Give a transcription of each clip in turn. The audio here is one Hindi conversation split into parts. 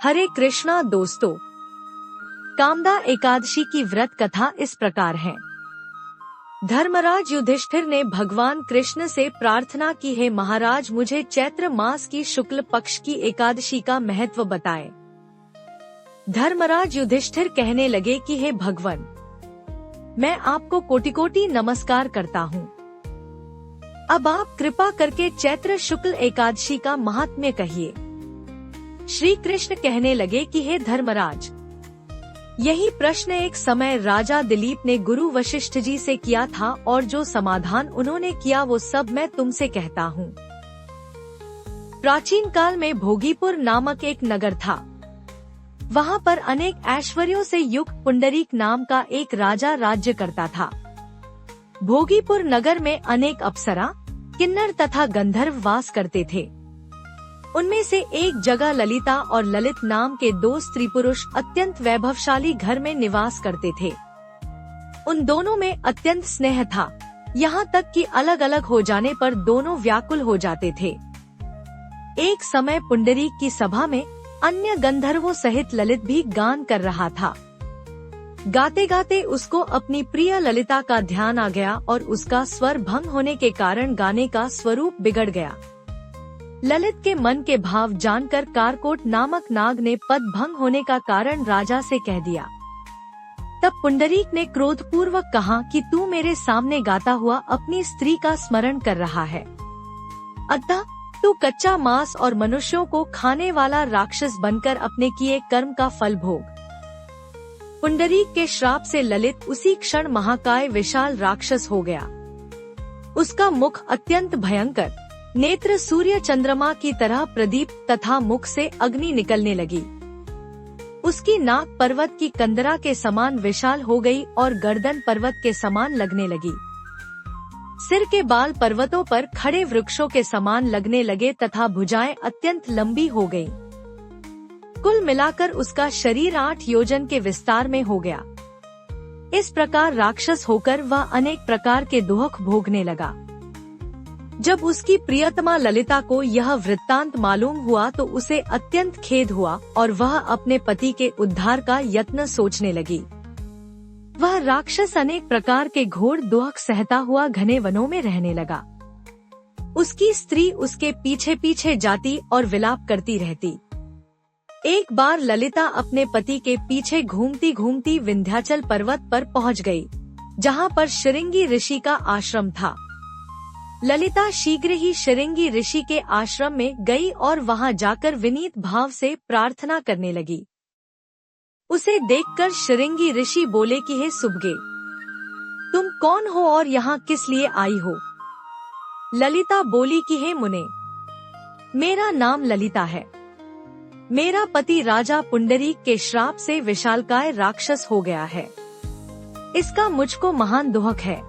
हरे कृष्णा दोस्तों, कामदा एकादशी की व्रत कथा इस प्रकार है। धर्मराज युधिष्ठिर ने भगवान कृष्ण से प्रार्थना की, है महाराज मुझे चैत्र मास की शुक्ल पक्ष की एकादशी का महत्व बताएं। धर्मराज युधिष्ठिर कहने लगे कि हे भगवान, मैं आपको कोटि कोटि नमस्कार करता हूँ। अब आप कृपा करके चैत्र शुक्ल एकादशी का महात्म्य कहिए। श्री कृष्ण कहने लगे कि हे धर्मराज, यही प्रश्न एक समय राजा दिलीप ने गुरु वशिष्ठ जी से किया था और जो समाधान उन्होंने किया वो सब मैं तुमसे कहता हूँ। प्राचीन काल में भोगीपुर नामक एक नगर था। वहाँ पर अनेक ऐश्वर्यों से युक्त पुंडरीक नाम का एक राजा राज्य करता था। भोगीपुर नगर में अनेक अप्सरा, किन्नर तथा गंधर्व वास करते थे। उनमें से एक जगह ललिता और ललित नाम के दो स्त्री पुरुष अत्यंत वैभवशाली घर में निवास करते थे। उन दोनों में अत्यंत स्नेह था, यहाँ तक कि अलग अलग हो जाने पर दोनों व्याकुल हो जाते थे। एक समय पुंडरीक की सभा में अन्य गंधर्वों सहित ललित भी गान कर रहा था। गाते गाते उसको अपनी प्रिय ललिता का ध्यान आ गया और उसका स्वर भंग होने के कारण गाने का स्वरूप बिगड़ गया। ललित के मन के भाव जानकर कारकोट नामक नाग ने पद भंग होने का कारण राजा से कह दिया। तब पुंडरीक ने क्रोधपूर्वक कहा कि तू मेरे सामने गाता हुआ अपनी स्त्री का स्मरण कर रहा है, अतः तू कच्चा मांस और मनुष्यों को खाने वाला राक्षस बनकर अपने किए कर्म का फल भोग। पुंडरीक के श्राप से ललित उसी क्षण महाकाय विशाल राक्षस हो गया। उसका मुख अत्यंत भयंकर, नेत्र सूर्य चंद्रमा की तरह प्रदीप तथा मुख से अग्नि निकलने लगी। उसकी नाक पर्वत की कंदरा के समान विशाल हो गई और गर्दन पर्वत के समान लगने लगी। सिर के बाल पर्वतों पर खड़े वृक्षों के समान लगने लगे तथा भुजाएं अत्यंत लंबी हो गईं। कुल मिलाकर उसका शरीर 8 योजन के विस्तार में हो गया। इस प्रकार राक्षस होकर वह अनेक प्रकार के दुख भोगने लगा। जब उसकी प्रियतमा ललिता को यह वृत्तांत मालूम हुआ तो उसे अत्यंत खेद हुआ और वह अपने पति के उद्धार का यत्न सोचने लगी। वह राक्षस अनेक प्रकार के घोर दुख सहता हुआ घने वनों में रहने लगा। उसकी स्त्री उसके पीछे पीछे जाती और विलाप करती रहती। एक बार ललिता अपने पति के पीछे घूमती घूमती विंध्याचल पर्वत पर पहुंच गई, जहां पर शृंगी ऋषि का आश्रम था। ललिता शीघ्र ही शृंगी ऋषि के आश्रम में गई और वहां जाकर विनीत भाव से प्रार्थना करने लगी। उसे देखकर शृंगी ऋषि बोले कि हे सुभगे, तुम कौन हो और यहाँ किस लिए आई हो? ललिता बोली कि हे मुने, मेरा नाम ललिता है। मेरा पति राजा पुंडरीक के श्राप से विशालकाय राक्षस हो गया है। इसका मुझको महान दुख है।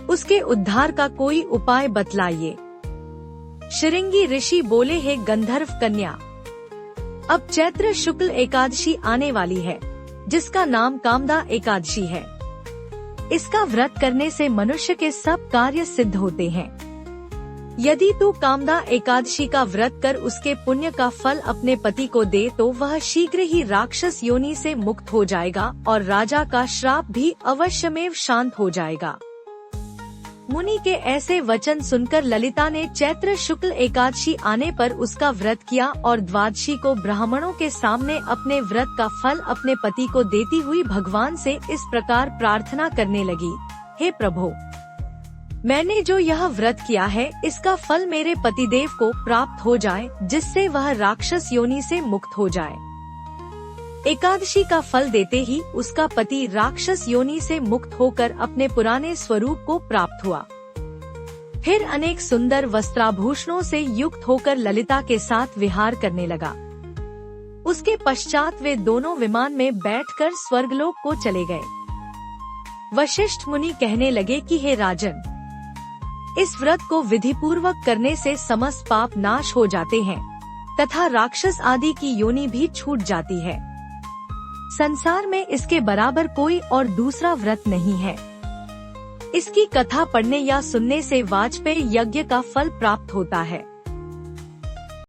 उसके उद्धार का कोई उपाय बतलाइए। शृंगी ऋषि बोले, हे गंधर्व कन्या, अब चैत्र शुक्ल एकादशी आने वाली है, जिसका नाम कामदा एकादशी है। इसका व्रत करने से मनुष्य के सब कार्य सिद्ध होते हैं। यदि तू कामदा एकादशी का व्रत कर उसके पुण्य का फल अपने पति को दे तो वह शीघ्र ही राक्षस योनि से मुक्त हो जाएगा और राजा का श्राप भी अवश्यमेव शांत हो जाएगा। मुनि के ऐसे वचन सुनकर ललिता ने चैत्र शुक्ल एकादशी आने पर उसका व्रत किया और द्वादशी को ब्राह्मणों के सामने अपने व्रत का फल अपने पति को देती हुई भगवान से इस प्रकार प्रार्थना करने लगी, हे प्रभु, मैंने जो यह व्रत किया है इसका फल मेरे पतिदेव को प्राप्त हो जाए, जिससे वह राक्षस योनि से मुक्त हो जाए। एकादशी का फल देते ही उसका पति राक्षस योनि से मुक्त होकर अपने पुराने स्वरूप को प्राप्त हुआ। फिर अनेक सुंदर वस्त्राभूषणों से युक्त होकर ललिता के साथ विहार करने लगा। उसके पश्चात वे दोनों विमान में बैठकर स्वर्गलोक को चले गए। वशिष्ठ मुनि कहने लगे कि हे राजन, इस व्रत को विधि पूर्वक करने से समस्त पाप नाश हो जाते हैं तथा राक्षस आदि की योनि भी छूट जाती है। संसार में इसके बराबर कोई और दूसरा व्रत नहीं है। इसकी कथा पढ़ने या सुनने से वाजपेयी यज्ञ का फल प्राप्त होता है।